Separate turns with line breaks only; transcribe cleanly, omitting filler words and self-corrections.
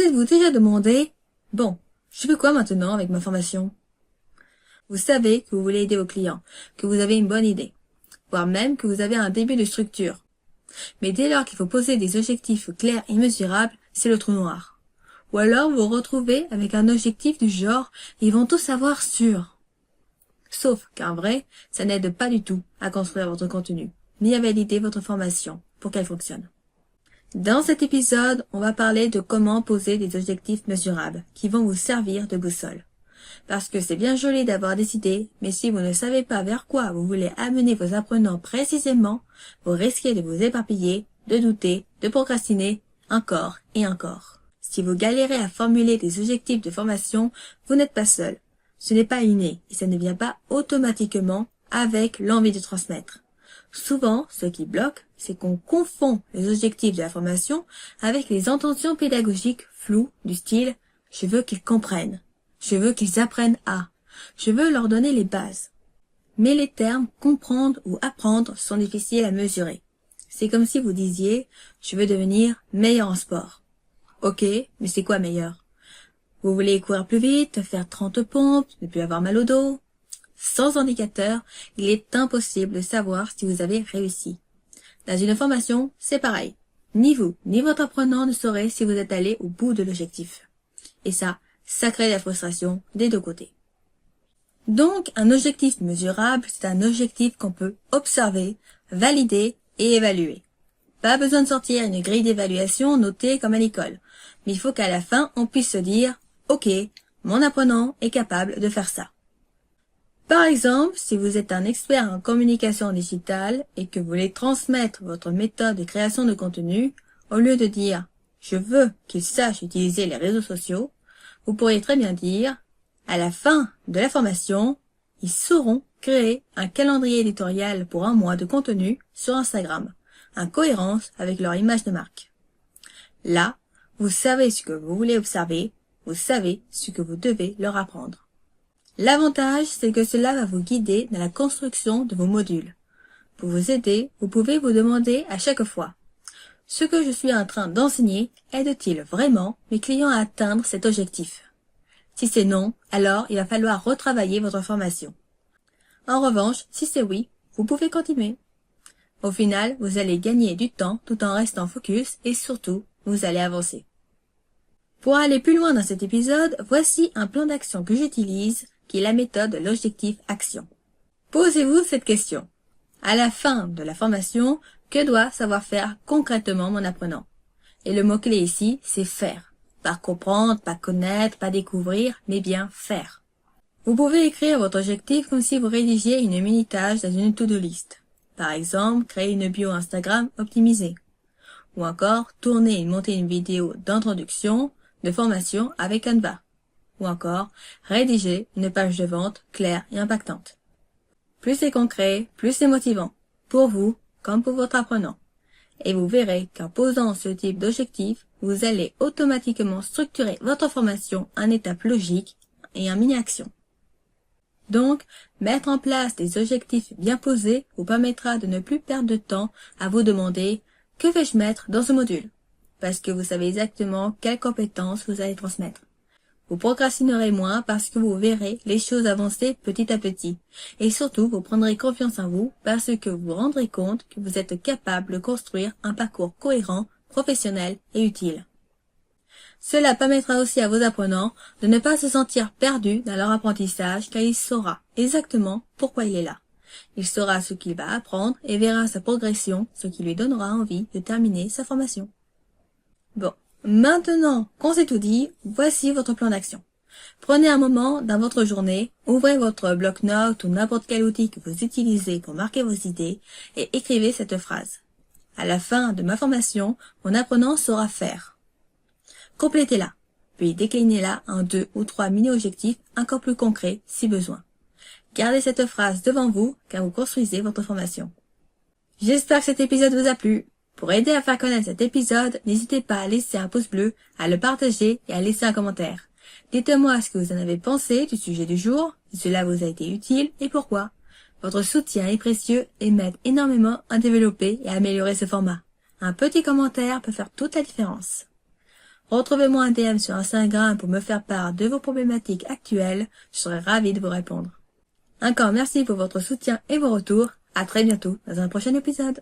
êtes-vous déjà demandé, bon, je fais quoi maintenant avec ma formation? Vous savez que vous voulez aider vos clients, que vous avez une bonne idée, voire même que vous avez un début de structure. Mais dès lors qu'il faut poser des objectifs clairs et mesurables, c'est le trou noir. Ou alors vous vous retrouvez avec un objectif du genre « ils vont tout savoir sur ». Sauf qu'en vrai, ça n'aide pas du tout à construire votre contenu, ni à valider votre formation pour qu'elle fonctionne. Dans cet épisode, on va parler de comment poser des objectifs mesurables qui vont vous servir de boussole. Parce que c'est bien joli d'avoir des idées, mais si vous ne savez pas vers quoi vous voulez amener vos apprenants précisément, vous risquez de vous éparpiller, de douter, de procrastiner, encore et encore. Si vous galérez à formuler des objectifs de formation, vous n'êtes pas seul. Ce n'est pas inné et ça ne vient pas automatiquement avec l'envie de transmettre. Souvent, ce qui bloque, c'est qu'on confond les objectifs de la formation avec les intentions pédagogiques floues du style « je veux qu'ils comprennent »,« je veux qu'ils apprennent à »,« je veux leur donner les bases ». Mais les termes « comprendre » ou « apprendre » sont difficiles à mesurer. C'est comme si vous disiez « je veux devenir meilleur en sport ». Ok, mais c'est quoi meilleur? Vous voulez courir plus vite, faire 30 pompes, ne plus avoir mal au dos? Sans indicateur, il est impossible de savoir si vous avez réussi. Dans une formation, c'est pareil. Ni vous, ni votre apprenant ne saurez si vous êtes allé au bout de l'objectif. Et ça crée de la frustration des deux côtés. Donc, un objectif mesurable, c'est un objectif qu'on peut observer, valider et évaluer. Pas besoin de sortir une grille d'évaluation notée comme à l'école, mais il faut qu'à la fin, on puisse se dire « Ok, mon apprenant est capable de faire ça ». Par exemple, si vous êtes un expert en communication digitale et que vous voulez transmettre votre méthode de création de contenu, au lieu de dire « je veux qu'ils sachent utiliser les réseaux sociaux », vous pourriez très bien dire « à la fin de la formation, ils sauront créer un calendrier éditorial pour un mois de contenu sur Instagram, en cohérence avec leur image de marque ». Là, vous savez ce que vous voulez observer, vous savez ce que vous devez leur apprendre. L'avantage, c'est que cela va vous guider dans la construction de vos modules. Pour vous aider, vous pouvez vous demander à chaque fois « Ce que je suis en train d'enseigner aide-t-il vraiment mes clients à atteindre cet objectif ?» Si c'est non, alors il va falloir retravailler votre formation. En revanche, si c'est oui, vous pouvez continuer. Au final, vous allez gagner du temps tout en restant focus et surtout, vous allez avancer. Pour aller plus loin dans cet épisode, voici un plan d'action que j'utilise qui est la méthode de l'objectif action. Posez-vous cette question. À la fin de la formation, que doit savoir faire concrètement mon apprenant? Et le mot-clé ici, c'est faire. Pas comprendre, pas connaître, pas découvrir, mais bien faire. Vous pouvez écrire votre objectif comme si vous rédigiez une mini-tâche dans une to-do list. Par exemple, créer une bio Instagram optimisée. Ou encore, tourner et monter une vidéo d'introduction, de formation avec Canva. Ou encore, rédiger une page de vente claire et impactante. Plus c'est concret, plus c'est motivant, pour vous comme pour votre apprenant. Et vous verrez qu'en posant ce type d'objectif, vous allez automatiquement structurer votre formation en étapes logiques et en mini-actions. Donc, mettre en place des objectifs bien posés vous permettra de ne plus perdre de temps à vous demander « Que vais-je mettre dans ce module ?» parce que vous savez exactement quelles compétences vous allez transmettre. Vous procrastinerez moins parce que vous verrez les choses avancer petit à petit. Et surtout, vous prendrez confiance en vous parce que vous vous rendrez compte que vous êtes capable de construire un parcours cohérent, professionnel et utile. Cela permettra aussi à vos apprenants de ne pas se sentir perdus dans leur apprentissage car il saura exactement pourquoi il est là. Il saura ce qu'il va apprendre et verra sa progression, ce qui lui donnera envie de terminer sa formation. Bon. Maintenant qu'on s'est tout dit, voici votre plan d'action. Prenez un moment dans votre journée, ouvrez votre bloc-notes ou n'importe quel outil que vous utilisez pour marquer vos idées et écrivez cette phrase. À la fin de ma formation, mon apprenant saura faire. Complétez-la, puis déclinez-la en 2 ou 3 mini-objectifs encore plus concrets si besoin. Gardez cette phrase devant vous quand vous construisez votre formation. J'espère que cet épisode vous a plu. Pour aider à faire connaître cet épisode, n'hésitez pas à laisser un pouce bleu, à le partager et à laisser un commentaire. Dites-moi ce que vous en avez pensé du sujet du jour, si cela vous a été utile et pourquoi. Votre soutien est précieux et m'aide énormément à développer et à améliorer ce format. Un petit commentaire peut faire toute la différence. Retrouvez-moi un DM sur Instagram pour me faire part de vos problématiques actuelles. Je serai ravie de vous répondre. Encore merci pour votre soutien et vos retours. À très bientôt dans un prochain épisode.